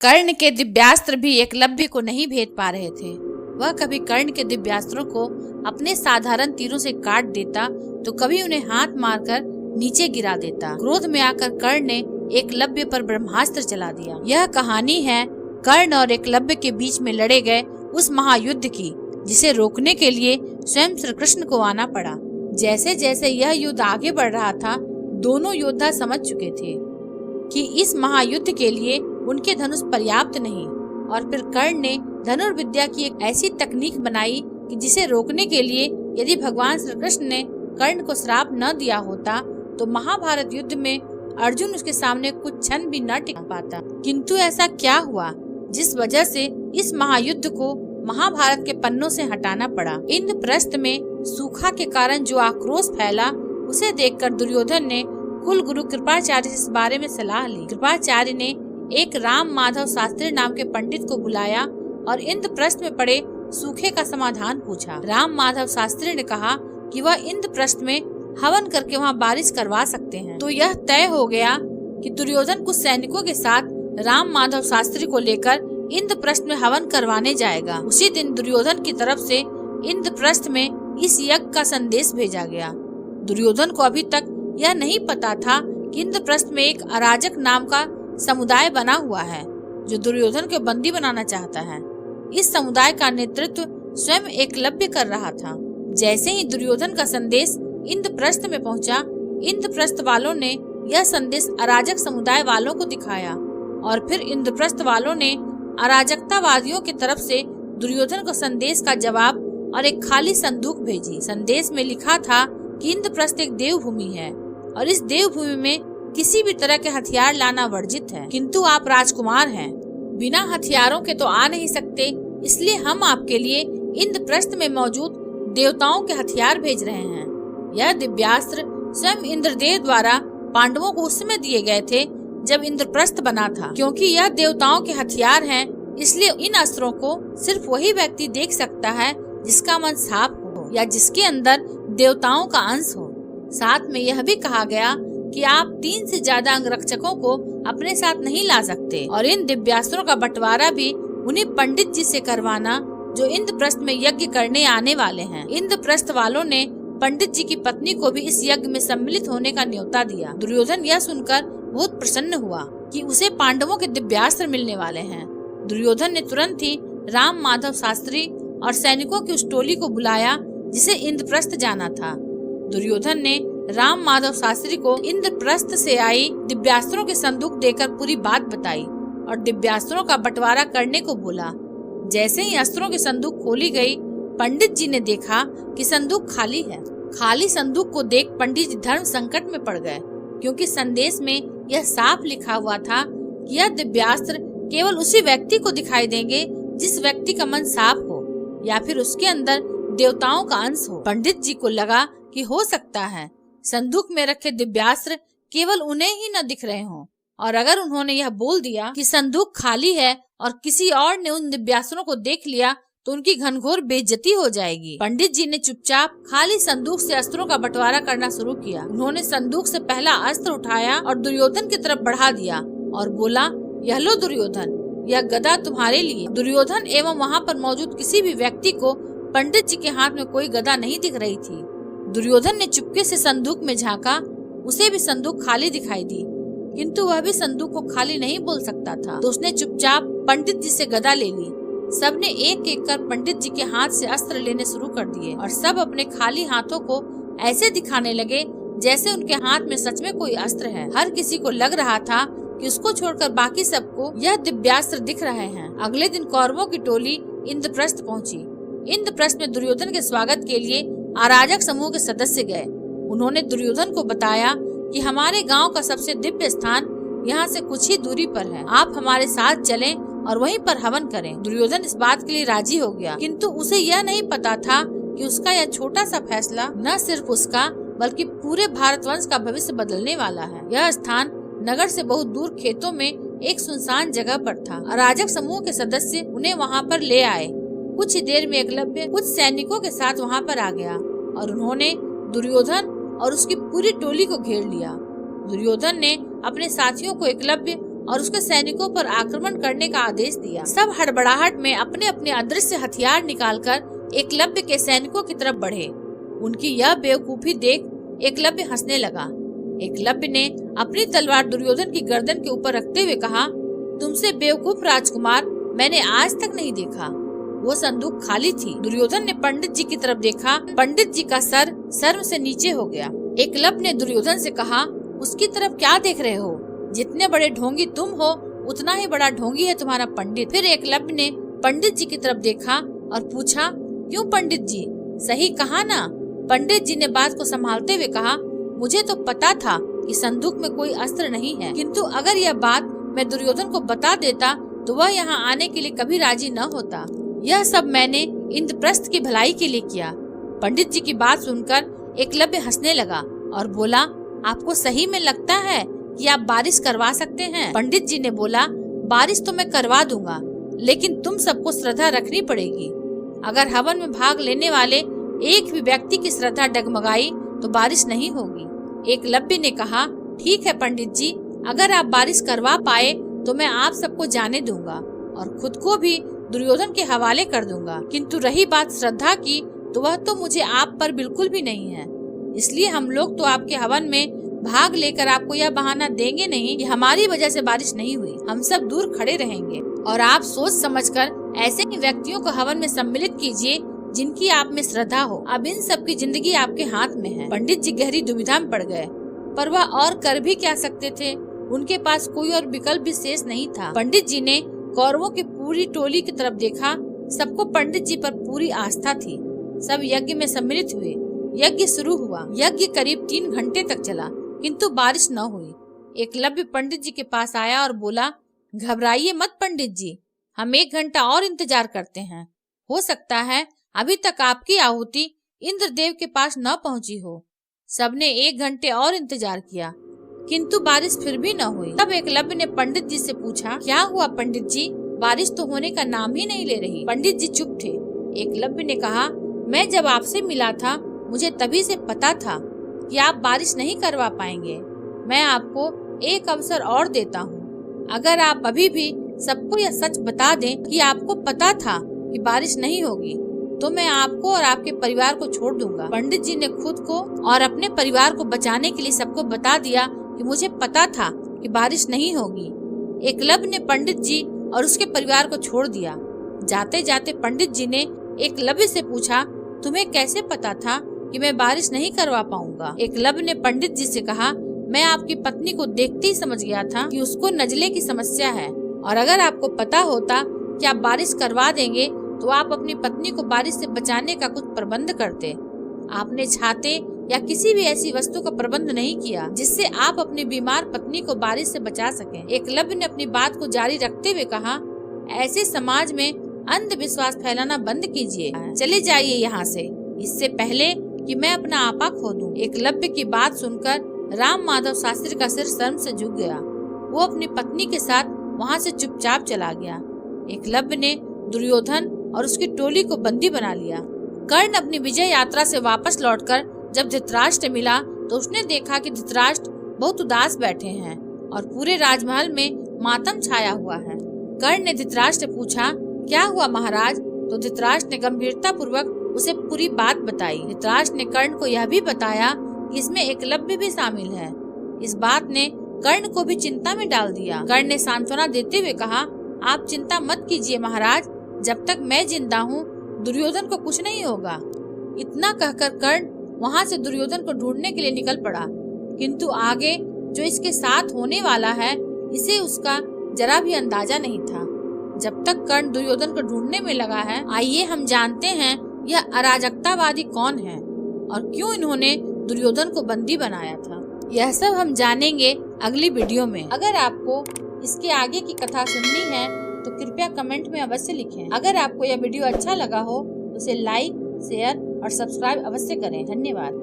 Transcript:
कर्ण के दिव्यास्त्र भी एकलव्य को नहीं भेद पा रहे थे। वह कभी कर्ण के दिव्यास्त्रों को अपने साधारण तीरों से काट देता तो कभी उन्हें हाथ मारकर नीचे गिरा देता। क्रोध में आकर कर्ण ने एकलव्य पर ब्रह्मास्त्र चला दिया। यह कहानी है कर्ण और एकलव्य के बीच में लड़े गए उस महायुद्ध की, जिसे रोकने के लिए स्वयं श्री कृष्ण को आना पड़ा। जैसे जैसे यह युद्ध आगे बढ़ रहा था, दोनों योद्धा समझ चुके थे कि इस महायुद्ध के लिए उनके धनुष पर्याप्त नहीं, और फिर कर्ण ने धनुर्विद्या की एक ऐसी तकनीक बनाई कि जिसे रोकने के लिए यदि भगवान श्री कृष्ण ने कर्ण को श्राप न दिया होता तो महाभारत युद्ध में अर्जुन उसके सामने कुछ क्षण भी न टिक पाता। किंतु ऐसा क्या हुआ जिस वजह से इस महायुद्ध को महाभारत के पन्नों से हटाना पड़ा। इंद्रप्रस्थ में सूखा के कारण जो आक्रोश फैला, उसे देखकर दुर्योधन ने कुल गुरु कृपाचार्य से इस बारे में सलाह ली। कृपाचार्य ने एक राम माधव शास्त्री नाम के पंडित को बुलाया और इंद्रप्रस्थ में पड़े सूखे का समाधान पूछा। राम माधव शास्त्री ने कहा कि वह इंद्रप्रस्थ में हवन करके वहां बारिश करवा सकते हैं। तो यह तय हो गया कि दुर्योधन कुछ सैनिकों के साथ राम माधव शास्त्री को लेकर इंद्रप्रस्थ में हवन करवाने जाएगा। उसी दिन दुर्योधन की तरफ से इंद्रप्रस्थ में इस यज्ञ का संदेश भेजा गया। दुर्योधन को अभी तक यह नहीं पता था कि इंद्रप्रस्थ में एक अराजक नाम का समुदाय बना हुआ है जो दुर्योधन को बंदी बनाना चाहता है। इस समुदाय का नेतृत्व स्वयं एकलव्य कर रहा था। जैसे ही दुर्योधन का संदेश इंद्रप्रस्थ में पहुंचा, इंद्रप्रस्थ वालों ने यह संदेश अराजक समुदाय वालों को दिखाया और फिर इंद्रप्रस्थ वालों ने अराजकतावादियों की तरफ से दुर्योधन को संदेश का जवाब और एक खाली संदूक भेजी। संदेश में लिखा था कि इंद्रप्रस्थ एक देवभूमि है और इस देवभूमि में किसी भी तरह के हथियार लाना वर्जित है, किंतु आप राजकुमार हैं, बिना हथियारों के तो आ नहीं सकते, इसलिए हम आपके लिए इंद्रप्रस्थ में मौजूद देवताओं के हथियार भेज रहे हैं। यह दिव्यास्त्र स्वयं इंद्रदेव द्वारा पांडवों को उस समय दिए गए थे जब इंद्रप्रस्थ बना था। क्योंकि यह देवताओं के हथियार हैं, इसलिए इन अस्त्रों को सिर्फ वही व्यक्ति देख सकता है जिसका मन साफ हो या जिसके अंदर देवताओं का अंश हो। साथ में यह भी कहा गया कि आप 3 से ज्यादा अंगरक्षकों को अपने साथ नहीं ला सकते और इन दिव्यास्त्रों का बंटवारा भी उन्हीं पंडित जी से करवाना जो इंद्रप्रस्थ में यज्ञ करने आने वाले हैं। इंद्रप्रस्थ वालों ने पंडित जी की पत्नी को भी इस यज्ञ में सम्मिलित होने का न्योता दिया। दुर्योधन यह सुनकर बहुत प्रसन्न हुआ कि उसे पांडवों के दिव्यास्त्र मिलने वाले हैं। दुर्योधन ने तुरंत ही राम माधव शास्त्री और सैनिकों की उस टोली को बुलाया जिसे इंद्रप्रस्थ जाना था। दुर्योधन ने राम माधव शास्त्री को इंद्रप्रस्थ से आई दिव्यास्त्रों के संदूक देकर पूरी बात बताई और दिव्यास्त्रों का बंटवारा करने को बोला। जैसे ही अस्त्रों की संदूक खोली गई, पंडित जी ने देखा कि संदूक खाली है। खाली संदूक को देख पंडित जी धर्म संकट में पड़ गए, क्योंकि संदेश में यह साफ लिखा हुआ था कि यह दिव्यास्त्र केवल उसी व्यक्ति को दिखाई देंगे जिस व्यक्ति का मन साफ हो या फिर उसके अंदर देवताओं का अंश हो। पंडित जी को लगा कि हो सकता है संदूक में रखे दिव्यास्त्र केवल उन्हें ही न दिख रहे हों, और अगर उन्होंने यह बोल दिया कि संदूक खाली है और किसी और ने उन दिव्यास्त्रों को देख लिया तो उनकी घनघोर बेइज्जती हो जाएगी। पंडित जी ने चुपचाप खाली संदूक से अस्त्रों का बंटवारा करना शुरू किया। उन्होंने संदूक से पहला अस्त्र उठाया और दुर्योधन की तरफ बढ़ा दिया और बोला, यह लो दुर्योधन, यह गदा तुम्हारे लिए। दुर्योधन एवं वहाँ पर मौजूद किसी भी व्यक्ति को पंडित जी के हाथ में कोई गदा नहीं दिख रही थी। दुर्योधन ने चुपके से संदूक में झांका, उसे भी संदूक खाली दिखाई दी, किंतु वह भी संदूक को खाली नहीं बोल सकता था, तो उसने चुपचाप पंडित जी से गदा ले ली। सबने एक एक कर पंडित जी के हाथ से अस्त्र लेने शुरू कर दिए और सब अपने खाली हाथों को ऐसे दिखाने लगे जैसे उनके हाथ में सच में कोई अस्त्र है। हर किसी को लग रहा था कि उसको छोड़कर बाकी सबको यह दिव्यास्त्र दिख रहे हैं। अगले दिन कौरवों की टोली इंद्रप्रस्थ पहुंची। इंद्रप्रस्थ में दुर्योधन के स्वागत के लिए अराजक समूह के सदस्य गए। उन्होंने दुर्योधन को बताया कि हमारे गांव का सबसे दिव्य स्थान यहाँ से कुछ ही दूरी पर है, आप हमारे साथ चलें और वहीं पर हवन करें। दुर्योधन इस बात के लिए राजी हो गया, किंतु उसे यह नहीं पता था कि उसका यह छोटा सा फैसला न सिर्फ उसका बल्कि पूरे भारतवंश का भविष्य बदलने वाला है। यह स्थान नगर से बहुत दूर खेतों में एक सुनसान जगह पर था। अराजक समूह के सदस्य उन्हें वहाँ पर ले आए। कुछ ही देर में एकलव्य कुछ सैनिकों के साथ वहाँ पर आ गया और उन्होंने दुर्योधन और उसकी पूरी टोली को घेर लिया। दुर्योधन ने अपने साथियों को एकलव्य और उसके सैनिकों पर आक्रमण करने का आदेश दिया। सब हड़बड़ाहट में अपने अपने अदृश्य हथियार निकालकर एकलव्य के सैनिकों की तरफ बढ़े। उनकी यह बेवकूफी देख एकलव्य हंसने लगा। एकलव्य ने अपनी तलवार दुर्योधन की गर्दन के ऊपर रखते हुए कहा, तुमसे बेवकूफ राजकुमार मैंने आज तक नहीं देखा। वो संदूक खाली थी। दुर्योधन ने पंडित जी की तरफ देखा। पंडित जी का सर शर्म से नीचे हो गया। एकलव्य ने दुर्योधन से कहा, उसकी तरफ क्या देख रहे हो? जितने बड़े ढोंगी तुम हो उतना ही बड़ा ढोंगी है तुम्हारा पंडित। फिर एकलव्य ने पंडित जी की तरफ देखा और पूछा, क्यों पंडित जी, सही कहा ना? पंडित जी ने बात को संभालते हुए कहा, मुझे तो पता था कि संदूक में कोई अस्त्र नहीं है, किंतु अगर यह बात मैं दुर्योधन को बता देता तो वह यहाँ आने के लिए कभी राजी न होता। यह सब मैंने इंद्रप्रस्थ की भलाई के लिए किया। पंडित जी की बात सुनकर एकलव्य हंसने लगा और बोला, आपको सही में लगता है कि आप बारिश करवा सकते हैं? पंडित जी ने बोला, बारिश तो मैं करवा दूंगा, लेकिन तुम सबको श्रद्धा रखनी पड़ेगी। अगर हवन में भाग लेने वाले एक भी व्यक्ति की श्रद्धा डगमगाई तो बारिश नहीं होगी। एकलव्य ने कहा, ठीक है पंडित जी, अगर आप बारिश करवा पाए तो मैं आप सबको जाने दूंगा और खुद को भी दुर्योधन के हवाले कर दूंगा। किंतु रही बात श्रद्धा की, तो वह तो मुझे आप पर बिल्कुल भी नहीं है। इसलिए हम लोग तो आपके हवन में भाग लेकर आपको यह बहाना देंगे नहीं कि हमारी वजह से बारिश नहीं हुई। हम सब दूर खड़े रहेंगे और आप सोच समझकर ऐसे ही व्यक्तियों को हवन में सम्मिलित कीजिए जिनकी आप में श्रद्धा हो। अब इन सब की जिंदगी आपके हाथ में है। पंडित जी गहरी दुविधा में पड़ गए, पर वह और कर भी क्या सकते थे? उनके पास कोई और विकल्प भी शेष नहीं था। पंडित जी ने कौरवों की पूरी टोली की तरफ देखा। सबको पंडित जी पर पूरी आस्था थी। सब यज्ञ में सम्मिलित हुए। यज्ञ शुरू हुआ। यज्ञ करीब 3 घंटे तक चला, किंतु बारिश न हुई। एकलव्य पंडित जी के पास आया और बोला, घबराइए मत पंडित जी, हम 1 घंटा और इंतजार करते हैं। हो सकता है अभी तक आपकी आहुति इंद्रदेव के पास न पहुंची हो। सबने 1 घंटे और इंतजार किया, किंतु बारिश फिर भी न हुई। तब एकलव्य ने पंडित जी से पूछा, क्या हुआ पंडित जी, बारिश तो होने का नाम ही नहीं ले रही। पंडित जी चुप थे। एकलव्य ने कहा, मैं जब आपसे मिला था मुझे तभी से पता था कि आप बारिश नहीं करवा पाएंगे। मैं आपको एक अवसर और देता हूँ। अगर आप अभी भी सबको यह सच बता दें कि आपको पता था कि बारिश नहीं होगी, तो मैं आपको और आपके परिवार को छोड़ दूंगा। पंडित जी ने खुद को और अपने परिवार को बचाने के लिए सबको बता दिया कि मुझे पता था कि बारिश नहीं होगी। एकलव्य ने पंडित जी और उसके परिवार को छोड़ दिया। जाते जाते पंडित जी ने एकलव्य से पूछा, तुम्हें कैसे पता था कि मैं बारिश नहीं करवा पाऊंगा? एकलव्य ने पंडित जी से कहा, मैं आपकी पत्नी को देखते ही समझ गया था कि उसको नजले की समस्या है, और अगर आपको पता होता कि आप बारिश करवा देंगे तो आप अपनी पत्नी को बारिश से बचाने का कुछ प्रबंध करते। आपने छाते या किसी भी ऐसी वस्तु का प्रबंध नहीं किया जिससे आप अपनी बीमार पत्नी को बारिश से बचा सकें। एकलव्य ने अपनी बात को जारी रखते हुए कहा, ऐसे समाज में अंधविश्वास फैलाना बंद कीजिए। चले जाइए यहाँ से, इससे पहले कि मैं अपना आपा खो दूं। एकलव्य की बात सुनकर राम माधव शास्त्री का सिर शर्म से झुक गया। वो अपनी पत्नी के साथ वहाँ से चुपचाप चला गया। एकलव्य ने दुर्योधन और उसकी टोली को बंदी बना लिया। कर्ण अपनी विजय यात्रा से वापस लौटकर जब धृतराष्ट्र मिला तो उसने देखा कि धृतराष्ट्र बहुत उदास बैठे हैं और पूरे राजमहल में मातम छाया हुआ है। कर्ण ने धृतराष्ट्र से पूछा, क्या हुआ महाराज? तो धृतराष्ट्र ने गंभीरता पूर्वक उसे पूरी बात बताई। धृतराष्ट्र ने कर्ण को यह भी बताया कि इसमें एकलव्य भी शामिल है। इस बात ने कर्ण को भी चिंता में डाल दिया। कर्ण ने सांत्वना देते हुए कहा, आप चिंता मत कीजिए महाराज, जब तक मैं जिंदा हूँ दुर्योधन को कुछ नहीं होगा। इतना कहकर कर्ण वहाँ से दुर्योधन को ढूंढने के लिए निकल पड़ा, किंतु आगे जो इसके साथ होने वाला है इसे उसका जरा भी अंदाजा नहीं था। जब तक कर्ण दुर्योधन को ढूंढने में लगा है, आइए हम जानते हैं यह अराजकतावादी कौन है और क्यों इन्होंने दुर्योधन को बंदी बनाया था। यह सब हम जानेंगे अगली वीडियो में। अगर आपको इसके आगे की कथा सुननी है तो कृपया कमेंट में अवश्य लिखें। अगर आपको यह वीडियो अच्छा लगा हो तो उसे लाइक, शेयर और सब्सक्राइब अवश्य करें। धन्यवाद।